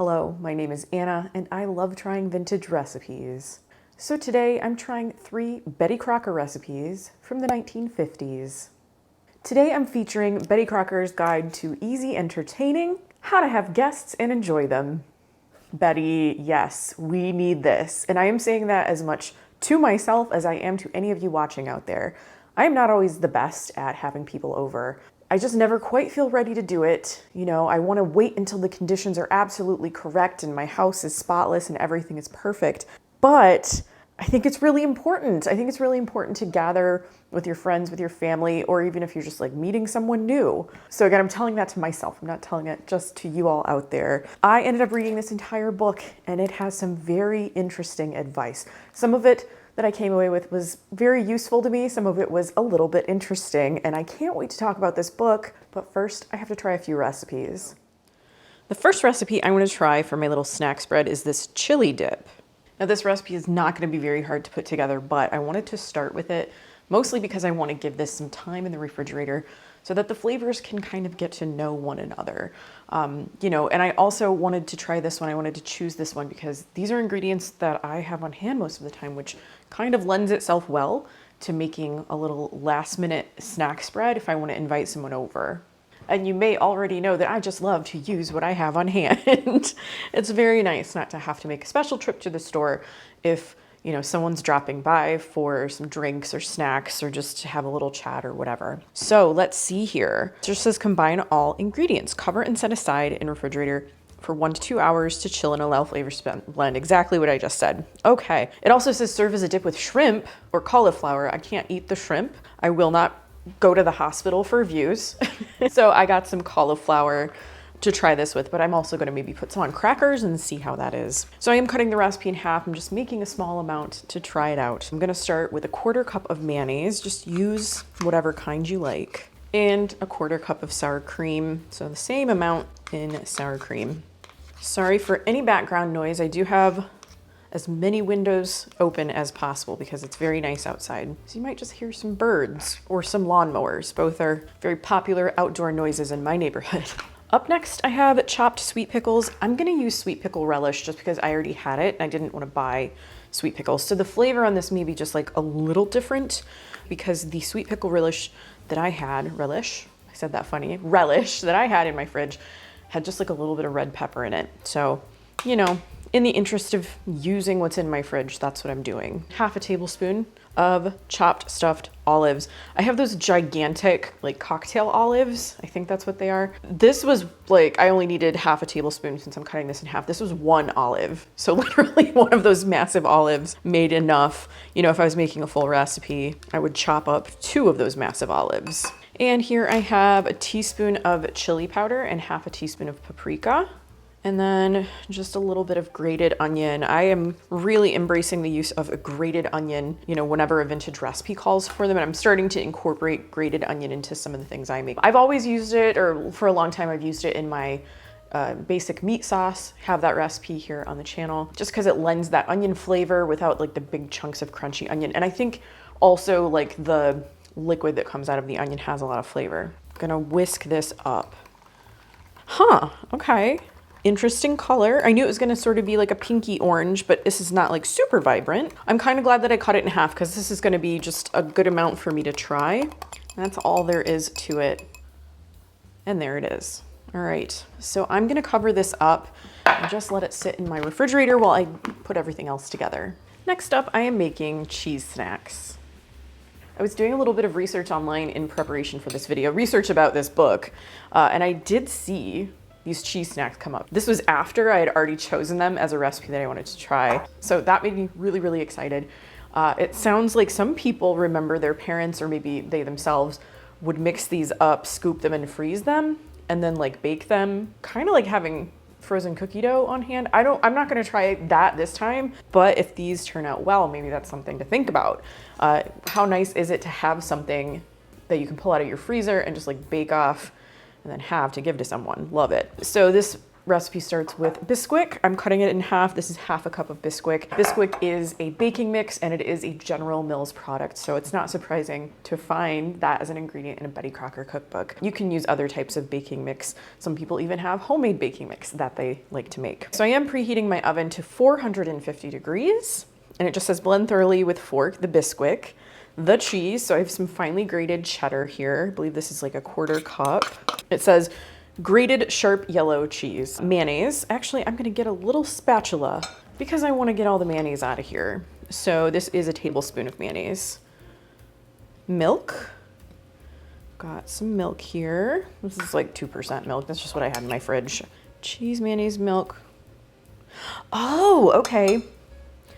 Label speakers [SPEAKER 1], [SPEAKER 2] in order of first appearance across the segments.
[SPEAKER 1] Hello, my name is Anna, and I love trying vintage recipes. So today I'm trying 3 Betty Crocker recipes from the 1950s. Today I'm featuring Betty Crocker's Guide to Easy Entertaining, How to Have Guests and Enjoy Them. Betty, yes, we need this. And I am saying that as much to myself as I am to any of you watching out there. I am not always the best at having people over. I just never quite feel ready to do it. You know, I want to wait until the conditions are absolutely correct and my house is spotless and everything is perfect. But I think it's really important. I think it's really important to gather with your friends, with your family, or even if you're just like meeting someone new. So again, I'm telling that to myself. I'm not telling it just to you all out there. I ended up reading this entire book and it has some very interesting advice. Some of it that I came away with was very useful to me. Some of it was a little bit interesting, and I can't wait to talk about this book. But first, I have to try a few recipes. The first recipe I want to try for my little snack spread is this chili dip. Now, this recipe is not going to be very hard to put together, but I wanted to start with it mostly because I want to give this some time in the refrigerator so that the flavors can kind of get to know one another. And I also wanted to try this one. I wanted to choose this one because these are ingredients that I have on hand most of the time, which kind of lends itself well to making a little last minute snack spread if I want to invite someone over. And you may already know that I just love to use what I have on hand. It's very nice not to have to make a special trip to the store if someone's dropping by for some drinks or snacks or just to have a little chat or whatever. So let's see here. It just says combine all ingredients, cover and set aside in refrigerator for 1 to 2 hours to chill and allow flavors to blend. Exactly what I just said. Okay. It also says serve as a dip with shrimp or cauliflower. I can't eat the shrimp. I will not go to the hospital for views. So I got some cauliflower to try this with, but I'm also going to maybe put some on crackers and see how that is. So I am cutting the recipe in half. I'm just making a small amount to try it out. I'm going to start with a 1/4 cup of mayonnaise. Just use whatever kind you like. And a 1/4 cup of sour cream. So the same amount in sour cream. Sorry for any background noise. I do have as many windows open as possible because it's very nice outside. So you might just hear some birds or some lawnmowers. Both are very popular outdoor noises in my neighborhood. Up next, I have chopped sweet pickles. I'm gonna use sweet pickle relish just because I already had it and I didn't want to buy sweet pickles. So the flavor on this may be just like a little different because the sweet pickle relish that I had, relish that I had in my fridge had just like a little bit of red pepper in it. So, in the interest of using what's in my fridge, that's what I'm doing. 1/2 tablespoon of chopped stuffed olives. I have those gigantic like cocktail olives. I think that's what they are. This was like, I only needed 1/2 tablespoon since I'm cutting this in half. This was 1 olive. So literally one of those massive olives made enough. If I was making a full recipe, I would chop up 2 of those massive olives. And here I have a teaspoon of chili powder and 1/2 teaspoon of paprika. And then just a little bit of grated onion. I am really embracing the use of a grated onion, whenever a vintage recipe calls for them. And I'm starting to incorporate grated onion into some of the things I make. I've always used it, or for a long time I've used it in my basic meat sauce. Have that recipe here on the channel just because it lends that onion flavor without like the big chunks of crunchy onion. And I think also like the liquid that comes out of the onion has a lot of flavor. I'm gonna whisk this up. Okay. Interesting color. I knew it was gonna sort of be like a pinky orange, but this is not like super vibrant. I'm kind of glad that I cut it in half because this is gonna be just a good amount for me to try. That's all there is to it. And there it is. All right, so I'm gonna cover this up and just let it sit in my refrigerator while I put everything else together. Next up, I am making cheese snacks. I was doing a little bit of research online in preparation for this video, research about this book, and I did see these cheese snacks come up. This was after I had already chosen them as a recipe that I wanted to try. So that made me really, really excited. It sounds like some people remember their parents, or maybe they themselves, would mix these up, scoop them and freeze them, and then like bake them, kind of like having frozen cookie dough on hand. I'm not gonna try that this time, but if these turn out well, maybe that's something to think about. How nice is it to have something that you can pull out of your freezer and just like bake off and then have to give to someone? Love it. So this Recipe starts with Bisquick. I'm cutting it in half. This is half a cup of Bisquick. Bisquick is a baking mix and it is a General Mills product, so it's not surprising to find that as an ingredient in a Betty Crocker cookbook. You can use other types of baking mix. Some people even have homemade baking mix that they like to make. So I am preheating my oven to 450 degrees, and it just says blend thoroughly with fork the Bisquick, the cheese. So I have some finely grated cheddar here. I believe this is like a 1/4 cup. It says grated sharp yellow cheese. Mayonnaise. Actually, I'm gonna get a little spatula because I wanna get all the mayonnaise out of here. So this is a tablespoon of mayonnaise. Milk. Got some milk here. This is like 2% milk. That's just what I had in my fridge. Cheese, mayonnaise, milk. Oh, okay.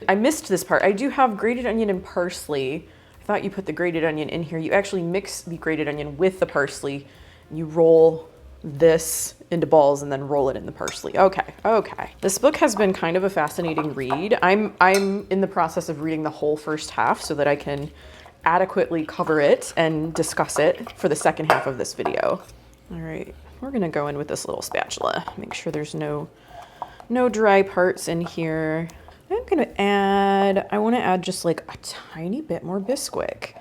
[SPEAKER 1] I missed this part. I do have grated onion and parsley. I thought you put the grated onion in here. You actually mix the grated onion with the parsley. You roll this into balls and then roll it in the parsley. Okay. This book has been kind of a fascinating read. I'm in the process of reading the whole first half so that I can adequately cover it and discuss it for the second half of this video. All right, we're gonna go in with this little spatula. Make sure there's no dry parts in here. I'm gonna add, I wanna add just like a tiny bit more Bisquick.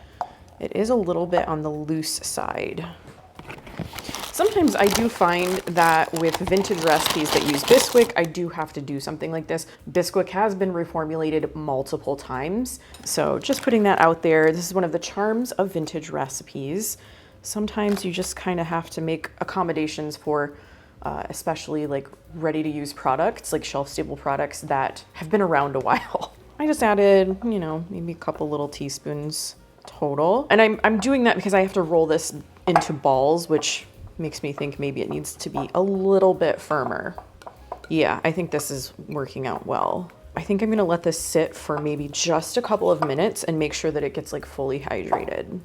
[SPEAKER 1] It is a little bit on the loose side. Sometimes I do find that with vintage recipes that use Bisquick, I do have to do something like this. Bisquick has been reformulated multiple times, so just putting that out there. This is one of the charms of vintage recipes. Sometimes you just kind of have to make accommodations for especially like ready to use products, like shelf stable products that have been around a while. I just added, you know, maybe a couple little teaspoons total. And I'm doing that because I have to roll this into balls, which makes me think maybe it needs to be a little bit firmer. Yeah, I think this is working out well. I think I'm gonna let this sit for maybe just a couple of minutes and make sure that it gets like fully hydrated.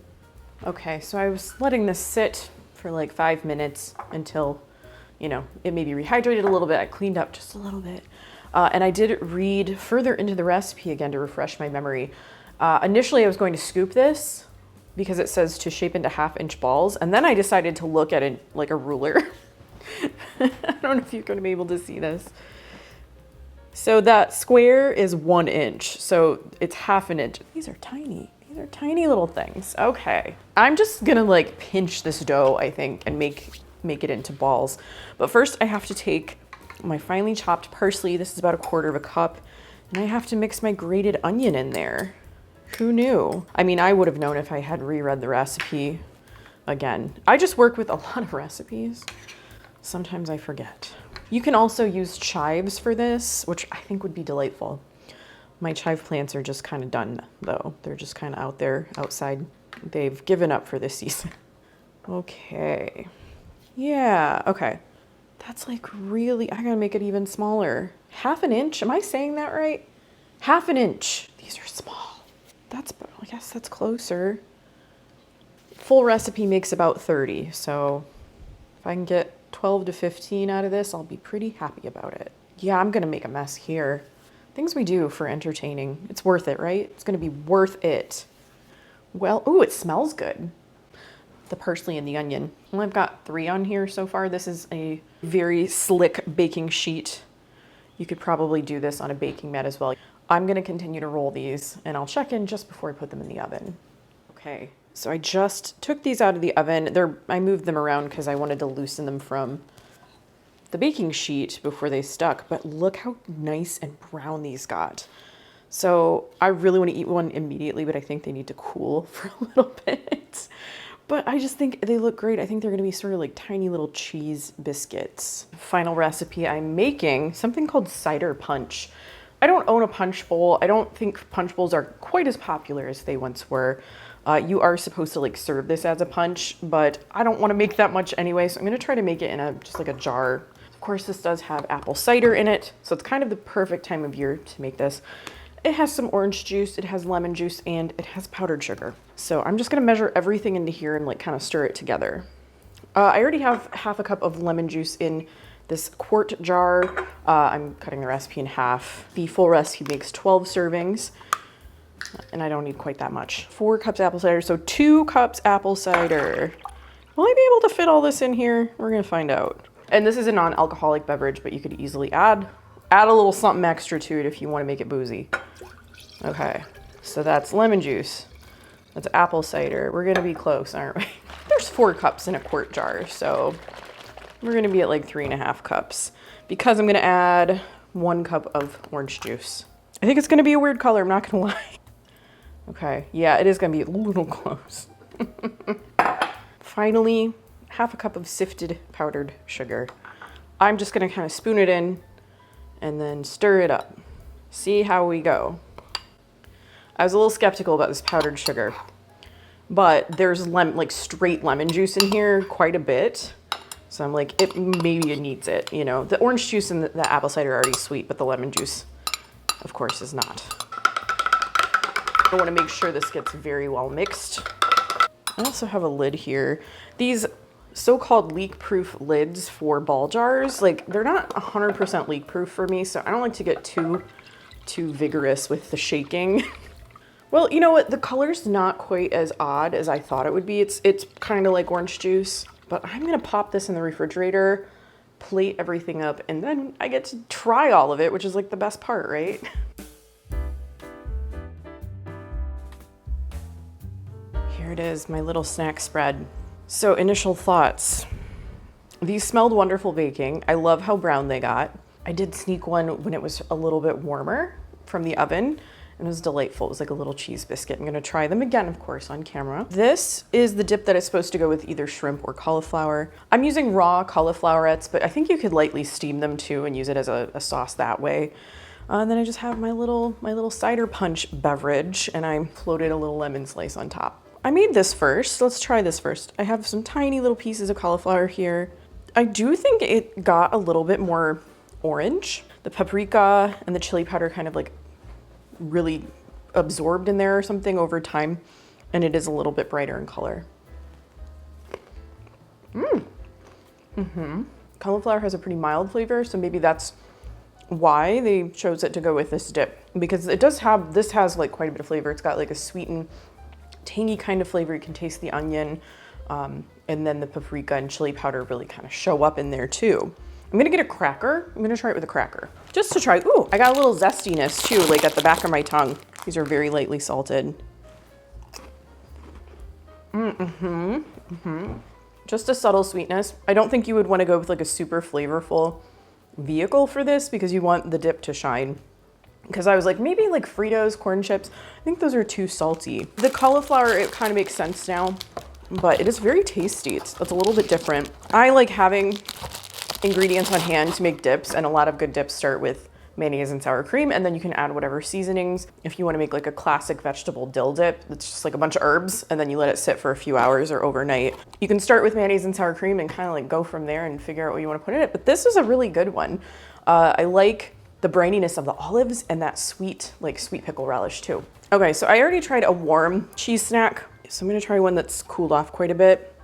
[SPEAKER 1] Okay, so I was letting this sit for like 5 minutes until, you know, it maybe rehydrated a little bit. I cleaned up just a little bit. And I did read further into the recipe again to refresh my memory. Initially I was going to scoop this because it says to shape into 1/2-inch balls. And then I decided to look at it like a ruler. I don't know if you're going to be able to see this. So that square is 1 inch. So it's 1/2 inch. These are tiny. These are tiny little things. Okay. I'm just going to like pinch this dough, I think, and make it into balls. But first I have to take my finely chopped parsley. This is about 1/4 cup. And I have to mix my grated onion in there. Who knew? I mean, I would have known if I had reread the recipe again. I just work with a lot of recipes. Sometimes I forget. You can also use chives for this, which I think would be delightful. My chive plants are just kind of done though. They're just kind of out there outside. They've given up for this season. Okay. Yeah, okay. That's like really, I gotta make it even smaller. 1/2 inch, am I saying that right? 1/2 inch. These are small. I guess that's closer. Full recipe makes about 30, so if I can get 12 to 15 out of this, I'll be pretty happy about it. Yeah, I'm gonna make a mess here. Things we do for entertaining. It's worth it, right? It's gonna be worth it. Well, ooh, it smells good. The parsley and the onion. Well, I've got 3 on here so far. This is a very slick baking sheet. You could probably do this on a baking mat as well. I'm gonna continue to roll these and I'll check in just before I put them in the oven. Okay, so I just took these out of the oven. I moved them around because I wanted to loosen them from the baking sheet before they stuck, but look how nice and brown these got. So I really want to eat one immediately, but I think they need to cool for a little bit. But I just think they look great. I think they're gonna be sort of like tiny little cheese biscuits. Final recipe I'm making, something called Cider Punch. I don't own a punch bowl. I don't think punch bowls are quite as popular as they once were. You are supposed to like serve this as a punch, but I don't want to make that much anyway, so I'm gonna try to make it in just like a jar. Of course, this does have apple cider in it, so it's kind of the perfect time of year to make this. It has some orange juice, it has lemon juice, and it has powdered sugar. So I'm just gonna measure everything into here and like kind of stir it together. I already have 1/2 cup of lemon juice in this quart jar. I'm cutting the recipe in half. The full recipe makes 12 servings, and I don't need quite that much. 4 cups apple cider, so 2 cups apple cider. Will I be able to fit all this in here? We're gonna find out. And this is a non-alcoholic beverage, but you could easily add a little something extra to it if you want to make it boozy. Okay, so that's lemon juice. That's apple cider. We're gonna be close, aren't we? There's 4 cups in a quart jar, so we're gonna be at like 3.5 cups because I'm gonna add 1 cup of orange juice. I think it's gonna be a weird color, I'm not gonna lie. Okay, yeah, it is gonna be a little close. Finally, 1/2 cup of sifted powdered sugar. I'm just gonna kind of spoon it in and then stir it up. See how we go. I was a little skeptical about this powdered sugar, but there's like straight lemon juice in here quite a bit. So I'm like, maybe it needs it, you know. The orange juice and the apple cider are already sweet, but the lemon juice, of course, is not. I want to make sure this gets very well mixed. I also have a lid here. These so-called leak-proof lids for ball jars, like they're not 100% leak-proof for me, so I don't like to get too vigorous with the shaking. Well, you know what? The color's not quite as odd as I thought it would be. It's kind of like orange juice, but I'm gonna pop this in the refrigerator, plate everything up, and then I get to try all of it, which is like the best part, right? Here it is, my little snack spread. So initial thoughts. These smelled wonderful baking. I love how brown they got. I did sneak one when it was a little bit warmer from the oven. And it was delightful. It was like a little cheese biscuit. I'm gonna try them again, of course, on camera. This is the dip that is supposed to go with either shrimp or cauliflower. I'm using raw cauliflowerets, but I think you could lightly steam them too and use it as a sauce that way. And then I just have my little cider punch beverage, and I floated a little lemon slice on top. I made this first. Let's try this first. I have some tiny little pieces of cauliflower here. I do think it got a little bit more orange. The paprika and the chili powder kind of like really absorbed in there or something over time, and it is a little bit brighter in color. Cauliflower has a pretty mild flavor, so maybe that's why they chose it to go with this dip, because it does have, this has like quite a bit of flavor. It's got like a sweetened, tangy kind of flavor. You can taste the onion, and then the paprika and chili powder really kind of show up in there too. I'm gonna get a cracker. I'm gonna try it with a cracker. Just to try, ooh, I got a little zestiness too, like at the back of my tongue. These are very lightly salted. Just a subtle sweetness. I don't think you would wanna go with like a super flavorful vehicle for this because you want the dip to shine. Because I was like, maybe like Fritos, corn chips. I think those are too salty. The cauliflower, it kind of makes sense now, but it is very tasty. It's a little bit different. I like having ingredients on hand to make dips, and a lot of good dips start with mayonnaise and sour cream, and then you can add whatever seasonings. If you want to make like a classic vegetable dill dip, it's just like a bunch of herbs and then you let it sit for a few hours or overnight. You can start with mayonnaise and sour cream and kind of like go from there and figure out what you want to put in it. But this is a really good one. I like the brininess of the olives and that sweet, like sweet pickle relish too. Okay, so I already tried a warm cheese snack, so I'm gonna try one that's cooled off quite a bit.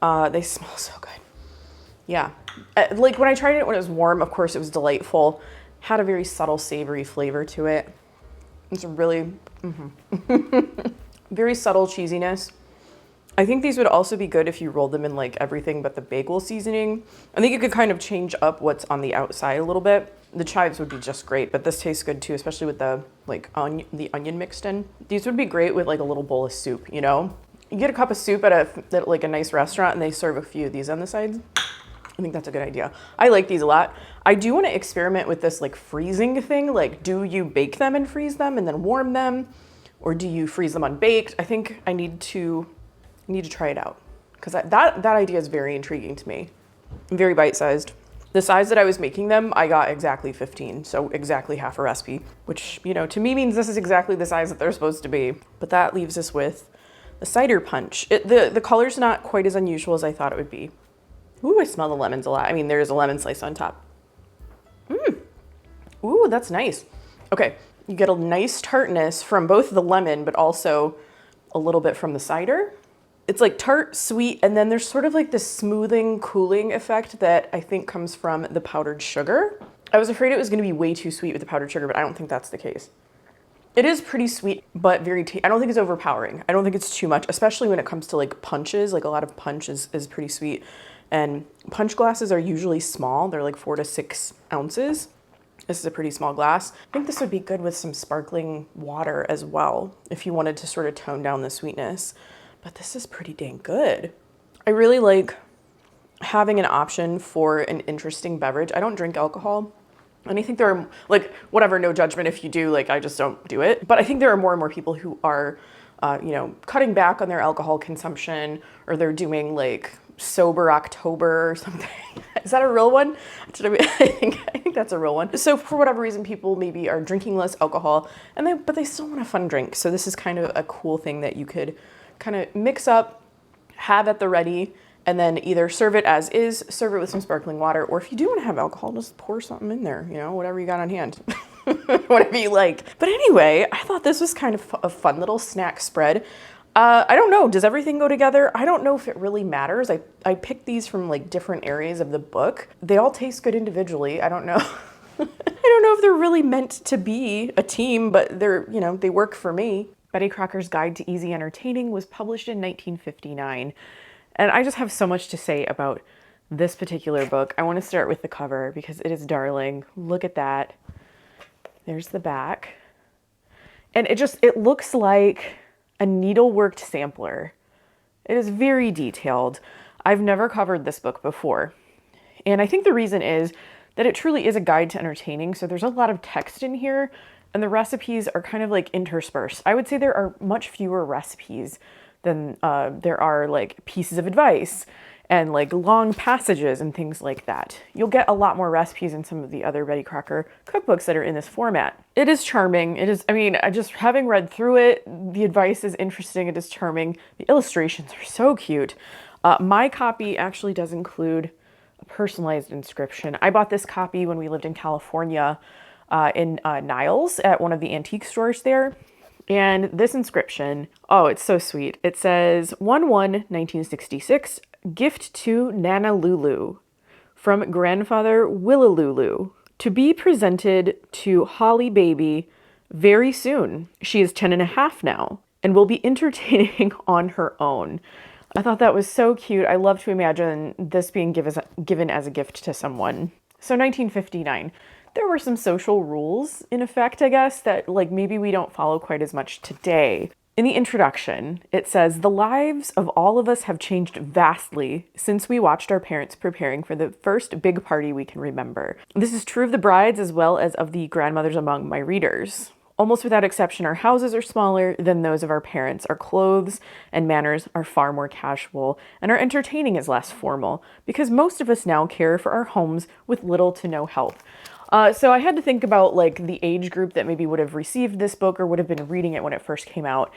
[SPEAKER 1] They smell so good. Yeah, like when I tried it when it was warm, of course it was delightful. Had a very subtle savory flavor to it. It's really, very subtle cheesiness. I think these would also be good if you rolled them in like everything but the bagel seasoning. I think you could kind of change up what's on the outside a little bit. The chives would be just great, but this tastes good too, especially with the like the onion mixed in. These would be great with like a little bowl of soup, you know? You get a cup of soup at like a nice restaurant and they serve a few of these on the sides. I think that's a good idea. I like these a lot. I do want to experiment with this like freezing thing. Like, do you bake them and freeze them and then warm them? Or do you freeze them unbaked? I think I need to try it out because that idea is very intriguing to me. Very bite-sized. The size that I was making them, I got exactly 15, so exactly half a recipe, which, you know, to me means this is exactly the size that they're supposed to be. But that leaves us with the cider punch. The color's not quite as unusual as I thought it would be. Ooh, I smell the lemons a lot. I mean, there's a lemon slice on top. Ooh, that's nice. Okay, you get a nice tartness from both the lemon, but also a little bit from the cider. It's like tart, sweet, and then there's sort of like this smoothing, cooling effect that I think comes from the powdered sugar. I was afraid it was gonna be way too sweet with the powdered sugar, but I don't think that's the case. It is pretty sweet, but very I don't think it's overpowering. I don't think it's too much, especially when it comes to like punches. Like a lot of punch is pretty sweet. And punch glasses are usually small. They're like 4 to 6 ounces. This is a pretty small glass. I think this would be good with some sparkling water as well, if you wanted to sort of tone down the sweetness. But this is pretty dang good. I really like having an option for an interesting beverage. I don't drink alcohol. And I think there are, like, whatever, no judgment if you do, like, I just don't do it. But I think there are more and more people who are, you know, cutting back on their alcohol consumption, or they're doing like sober October or something. Is that a real one? I think that's a real one. So for whatever reason, people maybe are drinking less alcohol, and but they still want a fun drink. So this is kind of a cool thing that you could kind of mix up, have at the ready, and then either serve it as is, serve it with some sparkling water, or if you do want to have alcohol, just pour something in there, you know, whatever you got on hand, whatever you like. But anyway, I thought this was kind of a fun little snack spread. I don't know, does everything go together? I don't know if it really matters. I picked these from like different areas of the book. They all taste good individually. I don't know. I don't know if they're really meant to be a team, but they're, you know, they work for me. Betty Crocker's Guide to Easy Entertaining was published in 1959. And I just have so much to say about this particular book. I want to start with the cover because it is darling. Look at that. There's the back. And it looks like a needleworked sampler. It is very detailed. I've never covered this book before. And I think the reason is that it truly is a guide to entertaining. So there's a lot of text in here, and the recipes are kind of like interspersed. I would say there are much fewer recipes than there are like pieces of advice and like long passages and things like that. You'll get a lot more recipes in some of the other Betty Crocker cookbooks that are in this format. It is charming. It is, I mean, just having read through it, the advice is interesting. It is charming. The illustrations are so cute. My copy actually does include a personalized inscription. I bought this copy when we lived in California in Niles at one of the antique stores there. And this inscription, oh, it's so sweet. It says, 1/1/1966, gift to Nana Lulu from grandfather Willalulu, to be presented to Holly Baby very soon. She is 10 and a half now and will be entertaining on her own. I thought that was so cute. I love to imagine this being given as a gift to someone. So 1959. There were some social rules in effect, I guess, that like maybe we don't follow quite as much today. In the introduction, it says, the lives of all of us have changed vastly since we watched our parents preparing for the first big party we can remember. This is true of the brides as well as of the grandmothers among my readers. Almost without exception, our houses are smaller than those of our parents. Our clothes and manners are far more casual, and our entertaining is less formal, because most of us now care for our homes with little to no help. So I had to think about like the age group that maybe would have received this book or would have been reading it when it first came out.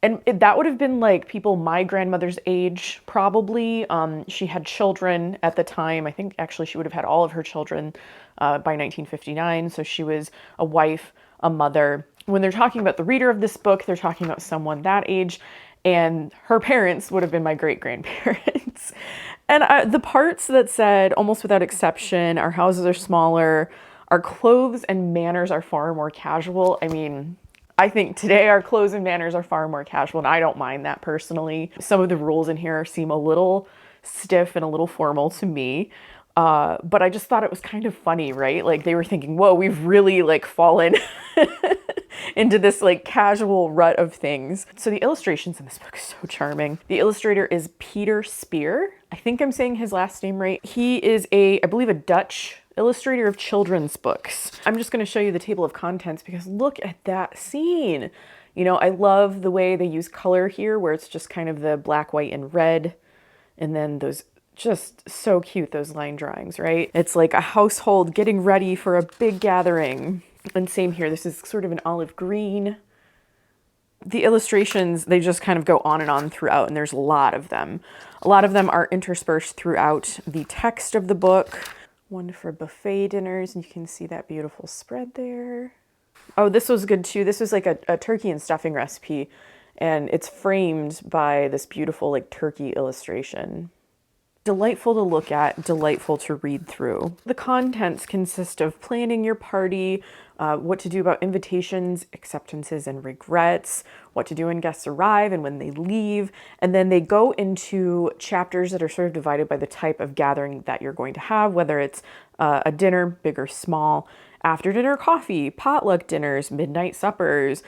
[SPEAKER 1] And that would have been like people my grandmother's age, probably. She had children at the time. I think actually she would have had all of her children by 1959. So she was a wife, a mother. When they're talking about the reader of this book, they're talking about someone that age. And her parents would have been my great-grandparents. And the parts that said, almost without exception, our houses are smaller, our clothes and manners are far more casual. I mean, I think today our clothes and manners are far more casual, and I don't mind that personally. Some of the rules in here seem a little stiff and a little formal to me. But I just thought it was kind of funny, right? Like they were thinking, whoa, we've really like fallen into this like casual rut of things. So the illustrations in this book are so charming. The illustrator is Peter Speer. I think I'm saying his last name right. He is I believe a Dutch illustrator of children's books. I'm just going to show you the table of contents because look at that scene. You know, I love the way they use color here where it's just kind of the black, white, and red. And then those just so cute, those line drawings, right? It's like a household getting ready for a big gathering. And same here, this is sort of an olive green. The illustrations, they just kind of go on and on throughout, and there's a lot of them. A lot of them are interspersed throughout the text of the book. One for buffet dinners, and you can see that beautiful spread there. Oh, this was good too. This was like a turkey and stuffing recipe, and it's framed by this beautiful like turkey illustration. Delightful to look at, delightful to read through. The contents consist of planning your party, what to do about invitations, acceptances, and regrets, what to do when guests arrive and when they leave, and then they go into chapters that are sort of divided by the type of gathering that you're going to have, whether it's a dinner, big or small, after dinner coffee, potluck dinners, midnight suppers,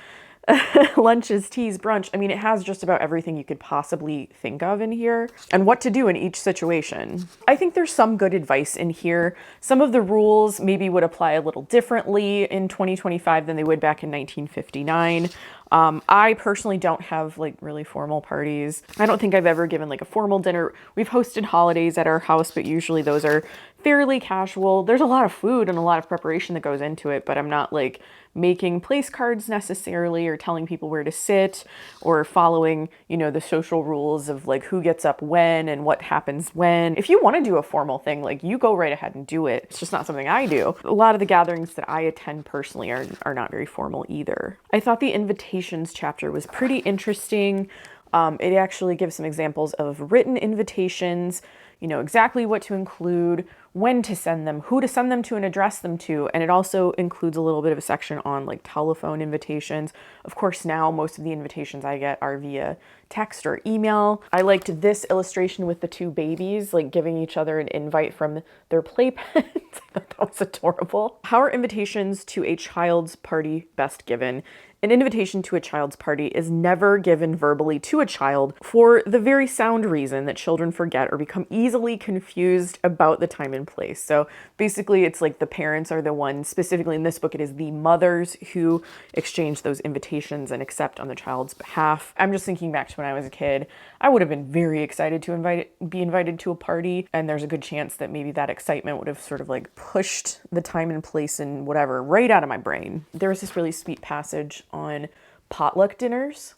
[SPEAKER 1] lunches, teas, brunch. I mean, it has just about everything you could possibly think of in here and what to do in each situation. I think there's some good advice in here. Some of the rules maybe would apply a little differently in 2025 than they would back in 1959. I personally don't have like really formal parties. I don't think I've ever given like a formal dinner. We've hosted holidays at our house, but usually those are fairly casual. There's a lot of food and a lot of preparation that goes into it, but I'm not like making place cards necessarily or telling people where to sit or following, you know, the social rules of like who gets up when and what happens when. If you want to do a formal thing, like you go right ahead and do it. It's just not something I do. A lot of the gatherings that I attend personally are not very formal either. I thought the invitations chapter was pretty interesting. It actually gives some examples of written invitations, you know, exactly what to include, when to send them, who to send them to and address them to. And it also includes a little bit of a section on like telephone invitations. Of course, now most of the invitations I get are via text or email. I liked this illustration with the two babies, like giving each other an invite from their playpens. I thought that was adorable. How are invitations to a child's party best given? An invitation to a child's party is never given verbally to a child for the very sound reason that children forget or become easily confused about the time and place. So basically it's like the parents are the ones, specifically in this book, it is the mothers who exchange those invitations and accept on the child's behalf. I'm just thinking back to when I was a kid. I would have been very excited to be invited to a party, and there's a good chance that maybe that excitement would have sort of like pushed the time and place and whatever right out of my brain. There was this really sweet passage on potluck dinners.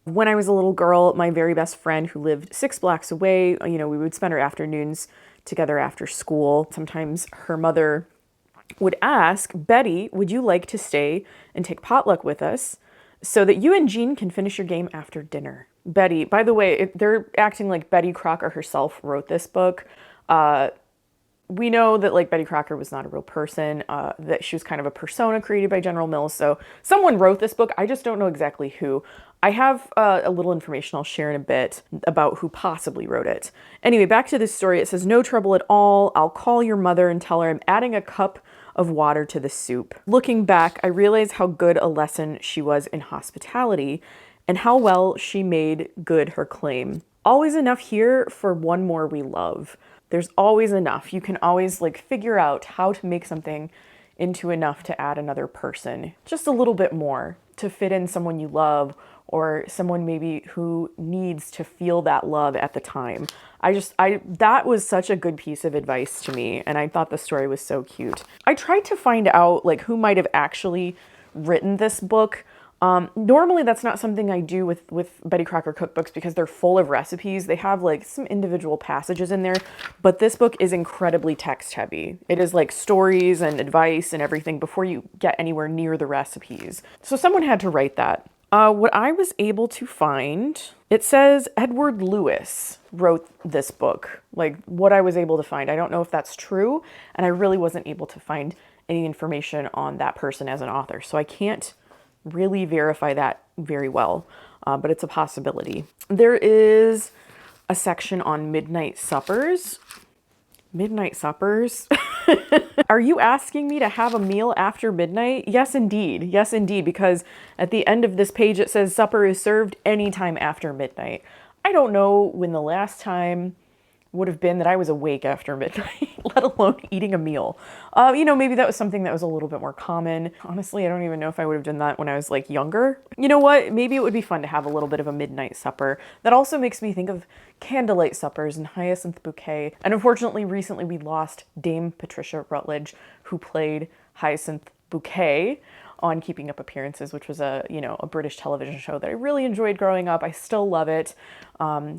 [SPEAKER 1] When I was a little girl, my very best friend who lived 6 blocks away, you know, we would spend our afternoons together after school. Sometimes her mother would ask, Betty, would you like to stay and take potluck with us so that you and Jean can finish your game after dinner? Betty, by the way, they're acting like Betty Crocker herself wrote this book. We know that like Betty Crocker was not a real person, that she was kind of a persona created by General Mills. So someone wrote this book. I just don't know exactly who. I have a little information I'll share in a bit about who possibly wrote it. Anyway, back to this story. It says, no trouble at all. I'll call your mother and tell her I'm adding a cup of water to the soup. Looking back, I realize how good a lesson she was in hospitality and how well she made good her claim. Always enough here for one more we love. There's always enough. You can always like figure out how to make something into enough to add another person. Just a little bit more to fit in someone you love or someone maybe who needs to feel that love at the time. That was such a good piece of advice to me, and I thought the story was so cute. I tried to find out like who might have actually written this book. Normally that's not something I do with Betty Crocker cookbooks because they're full of recipes. They have like some individual passages in there, but this book is incredibly text heavy. It is like stories and advice and everything before you get anywhere near the recipes. So someone had to write that. What I was able to find, it says Edward Lewis wrote this book, like what I was able to find. I don't know if that's true, and I really wasn't able to find any information on that person as an author. So I can't really verify that very well, but it's a possibility. There is a section on midnight suppers. Midnight suppers? Are you asking me to have a meal after midnight? Yes, indeed. Yes, indeed. Because at the end of this page, it says supper is served anytime after midnight. I don't know when the last time would have been that I was awake after midnight, let alone eating a meal. You know, maybe that was something that was a little bit more common. Honestly, I don't even know if I would have done that when I was like younger. You know what? Maybe it would be fun to have a little bit of a midnight supper. That also makes me think of candlelight suppers and Hyacinth Bouquet. And unfortunately, recently we lost Dame Patricia Rutledge, who played Hyacinth Bouquet on Keeping Up Appearances, which was a British television show that I really enjoyed growing up. I still love it.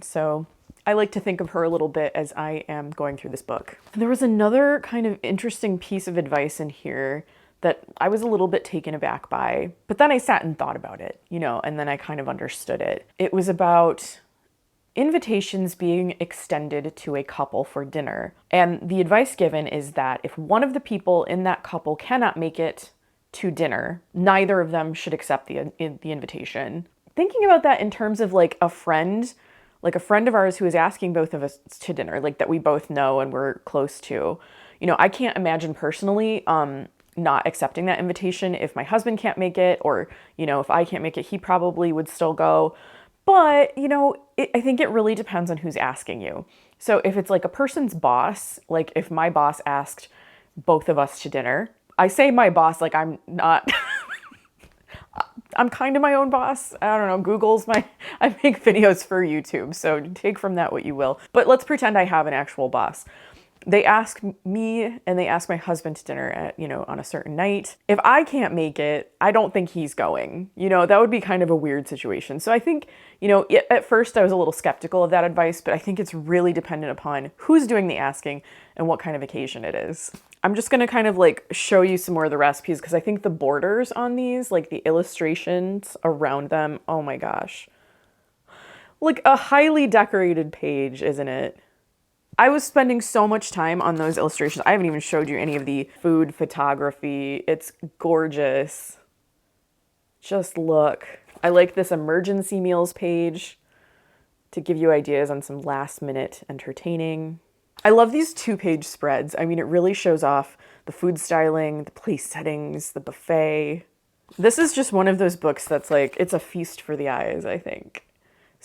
[SPEAKER 1] So I like to think of her a little bit as I am going through this book. There was another kind of interesting piece of advice in here that I was a little bit taken aback by, but then I sat and thought about it, and then I kind of understood it. It was about invitations being extended to a couple for dinner. And the advice given is that if one of the people in that couple cannot make it to dinner, neither of them should accept the invitation. Thinking about that in terms of like a friend of ours who is asking both of us to dinner, like that we both know and we're close to, you know, I can't imagine personally not accepting that invitation if my husband can't make it, or, you know, if I can't make it, he probably would still go. But, you know, I think it really depends on who's asking you. So if it's like a person's boss, like if my boss asked both of us to dinner, I say my boss, like I'm not, I'm kind of my own boss. I don't know, I make videos for YouTube, so take from that what you will. But let's pretend I have an actual boss. They ask me and they ask my husband to dinner at, you know, on a certain night. If I can't make it, I don't think he's going. You know, that would be kind of a weird situation. So I think, you know, at first I was a little skeptical of that advice, but I think it's really dependent upon who's doing the asking and what kind of occasion it is. I'm just gonna kind of like show you some more of the recipes because I think the borders on these, like the illustrations around them, oh my gosh. Like a highly decorated page, isn't it? I was spending so much time on those illustrations. I haven't even showed you any of the food photography. It's gorgeous. Just look. I like this emergency meals page to give you ideas on some last minute entertaining. I love these 2-page spreads. I mean, it really shows off the food styling, the place settings, the buffet. This is just one of those books that's like, it's a feast for the eyes, I think.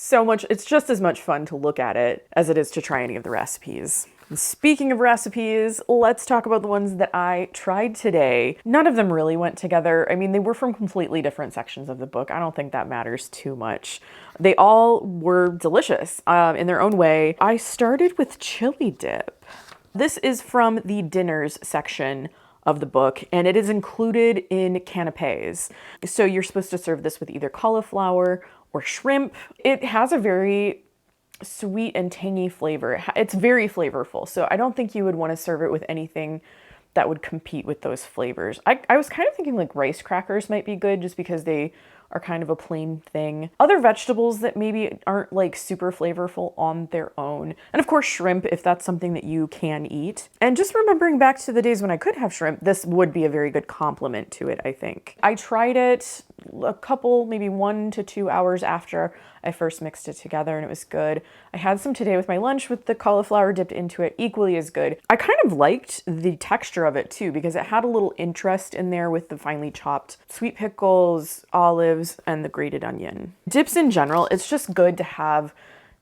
[SPEAKER 1] So much, it's just as much fun to look at it as it is to try any of the recipes. And speaking of recipes, let's talk about the ones that I tried today. None of them really went together. I mean, they were from completely different sections of the book. I don't think that matters too much. They all were delicious in their own way. I started with chili dip. This is from the dinners section of the book, and it is included in canapés. So you're supposed to serve this with either cauliflower or shrimp. It has a very sweet and tangy flavor. It's very flavorful, so I don't think you would want to serve it with anything that would compete with those flavors. I was kind of thinking like rice crackers might be good just because they are kind of a plain thing. Other vegetables that maybe aren't like super flavorful on their own. And of course shrimp, if that's something that you can eat. And just remembering back to the days when I could have shrimp, this would be a very good complement to it, I think. I tried it a couple, maybe 1 to 2 hours after I first mixed it together, and it was good. I had some today with my lunch with the cauliflower dipped into it, equally as good. I kind of liked the texture of it too, because it had a little interest in there with the finely chopped sweet pickles, olives, and the grated onion. Dips in general, it's just good to have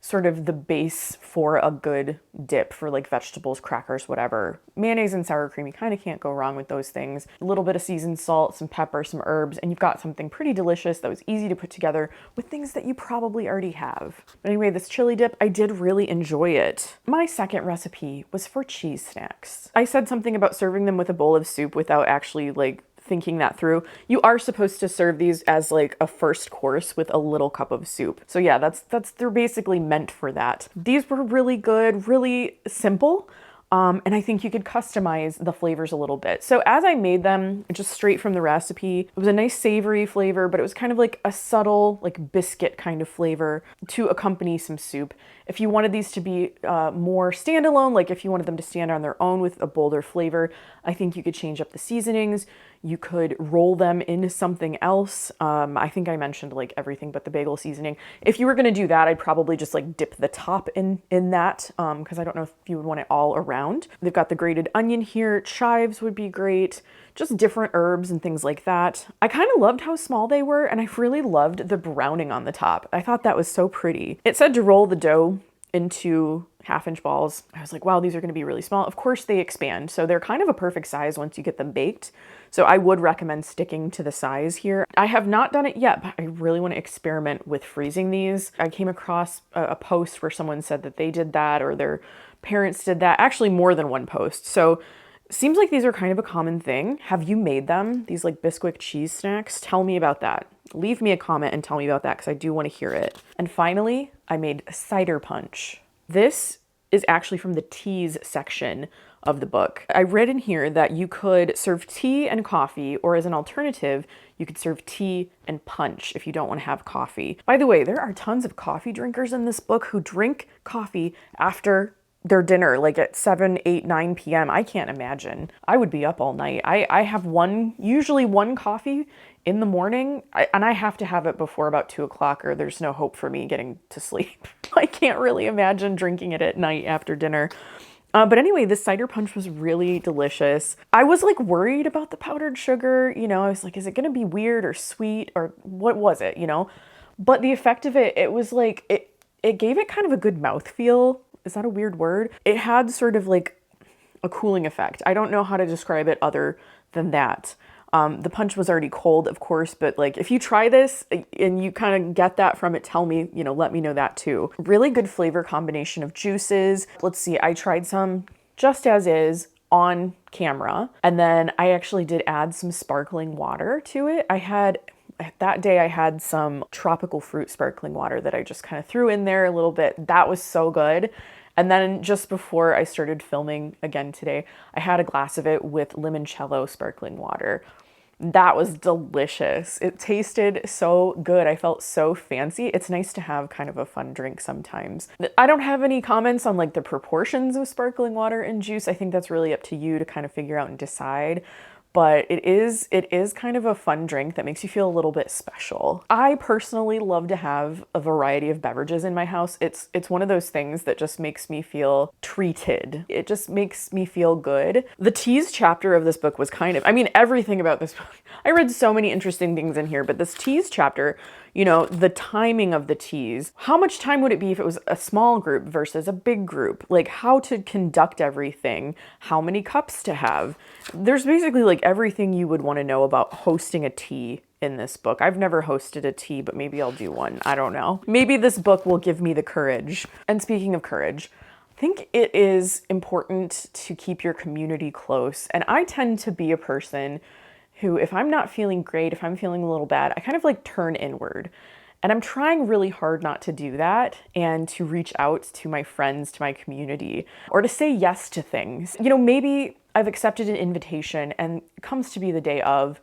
[SPEAKER 1] sort of the base for a good dip for like vegetables, crackers, whatever. Mayonnaise and sour cream, you kind of can't go wrong with those things. A little bit of seasoned salt, some pepper, some herbs, and you've got something pretty delicious that was easy to put together with things that you probably already have. But anyway, this chili dip, I did really enjoy it. My second recipe was for cheese snacks. I said something about serving them with a bowl of soup without actually like thinking that through. You are supposed to serve these as like a first course with a little cup of soup. So yeah, they're basically meant for that. These were really good, really simple. And I think you could customize the flavors a little bit. So as I made them, just straight from the recipe, it was a nice savory flavor, but it was kind of like a subtle, like biscuit kind of flavor to accompany some soup. If you wanted these to be more standalone, like if you wanted them to stand on their own with a bolder flavor, I think you could change up the seasonings. You could roll them into something else. I think I mentioned like everything but the bagel seasoning. If you were gonna do that, I'd probably just like dip the top in that because I don't know if you would want it all around. They've got the grated onion here. Chives would be great. Just different herbs and things like that. I kind of loved how small they were, and I really loved the browning on the top. I thought that was so pretty. It said to roll the dough into 1/2-inch balls. I was like, wow, these are gonna be really small. Of course they expand, so they're kind of a perfect size once you get them baked. So I would recommend sticking to the size here. I have not done it yet, but I really want to experiment with freezing these. I came across a post where someone said that they did that or their parents did that. Actually, more than one post. So seems like these are kind of a common thing. Have you made them? These like Bisquick cheese snacks? Tell me about that. Leave me a comment and tell me about that because I do want to hear it. And finally, I made Cider Punch. This is actually from the teas section of the book. I read in here that you could serve tea and coffee, or as an alternative, you could serve tea and punch if you don't want to have coffee. By the way, there are tons of coffee drinkers in this book who drink coffee after their dinner, like at 7, 8, 9 p.m. I can't imagine. I would be up all night. I have usually one coffee in the morning, and I have to have it before about 2 o'clock or there's no hope for me getting to sleep. I can't really imagine drinking it at night after dinner. But anyway, this cider punch was really delicious. I was like worried about the powdered sugar, you know, I was like, is it gonna be weird or sweet or what was it, you know? But the effect of it was like, it gave it kind of a good mouthfeel. Is that a weird word? It had sort of like a cooling effect. I don't know how to describe it other than that. The punch was already cold, of course, but like if you try this and you kind of get that from it, tell me, you know, let me know that too. Really good flavor combination of juices. Let's see, I tried some just as is on camera, and then I actually did add some sparkling water to it. That day I had some tropical fruit sparkling water that I just kind of threw in there a little bit. That was so good. And then just before I started filming again today, I had a glass of it with limoncello sparkling water. That was delicious. It tasted so good. I felt so fancy. It's nice to have kind of a fun drink sometimes. I don't have any comments on like the proportions of sparkling water and juice. I think that's really up to you to kind of figure out and decide. But it is kind of a fun drink that makes you feel a little bit special. I personally love to have a variety of beverages in my house. It's one of those things that just makes me feel treated. It just makes me feel good. The teas chapter of this book was kind of, I mean, everything about this book. I read so many interesting things in here, but this teas chapter, you know, the timing of the teas. How much time would it be if it was a small group versus a big group? Like how to conduct everything, how many cups to have. There's basically like everything you would want to know about hosting a tea in this book. I've never hosted a tea, but maybe I'll do one. I don't know. Maybe this book will give me the courage. And speaking of courage, I think it is important to keep your community close. And I tend to be a person who, if I'm not feeling great, if I'm feeling a little bad, I kind of like turn inward. And I'm trying really hard not to do that and to reach out to my friends, to my community, or to say yes to things. You know, maybe I've accepted an invitation and it comes to be the day of,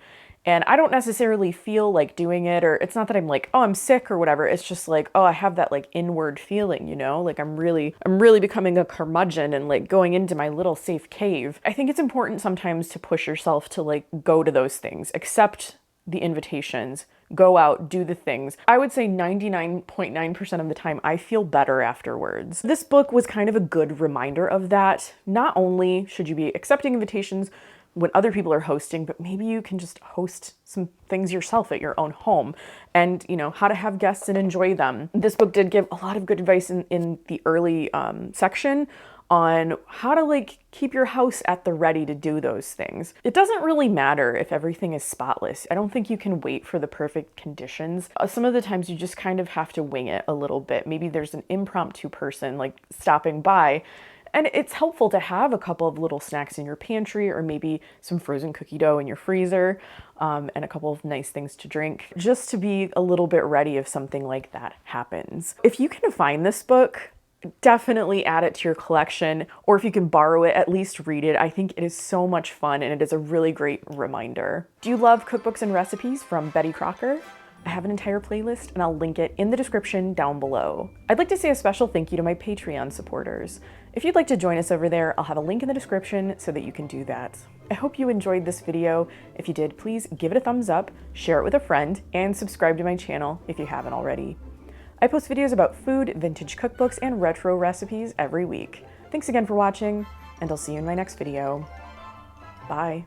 [SPEAKER 1] and I don't necessarily feel like doing it, or it's not that I'm like, oh, I'm sick or whatever. It's just like, oh, I have that like inward feeling, you know, like I'm really becoming a curmudgeon and like going into my little safe cave. I think it's important sometimes to push yourself to like go to those things, accept the invitations, go out, do the things. I would say 99.9% of the time I feel better afterwards. This book was kind of a good reminder of that. Not only should you be accepting invitations when other people are hosting, but maybe you can just host some things yourself at your own home, and you know, how to have guests and enjoy them. This book did give a lot of good advice in the early section on how to like keep your house at the ready to do those things. It doesn't really matter if everything is spotless. I don't think you can wait for the perfect conditions. Some of the times you just kind of have to wing it a little bit. Maybe there's an impromptu person like stopping by, and it's helpful to have a couple of little snacks in your pantry, or maybe some frozen cookie dough in your freezer, and a couple of nice things to drink, just to be a little bit ready if something like that happens. If you can find this book, definitely add it to your collection, or if you can borrow it, at least read it. I think it is so much fun, and it is a really great reminder. Do you love cookbooks and recipes from Betty Crocker? I have an entire playlist, and I'll link it in the description down below. I'd like to say a special thank you to my Patreon supporters. If you'd like to join us over there, I'll have a link in the description so that you can do that. I hope you enjoyed this video. If you did, please give it a thumbs up, share it with a friend, and subscribe to my channel if you haven't already. I post videos about food, vintage cookbooks, and retro recipes every week. Thanks again for watching, and I'll see you in my next video. Bye.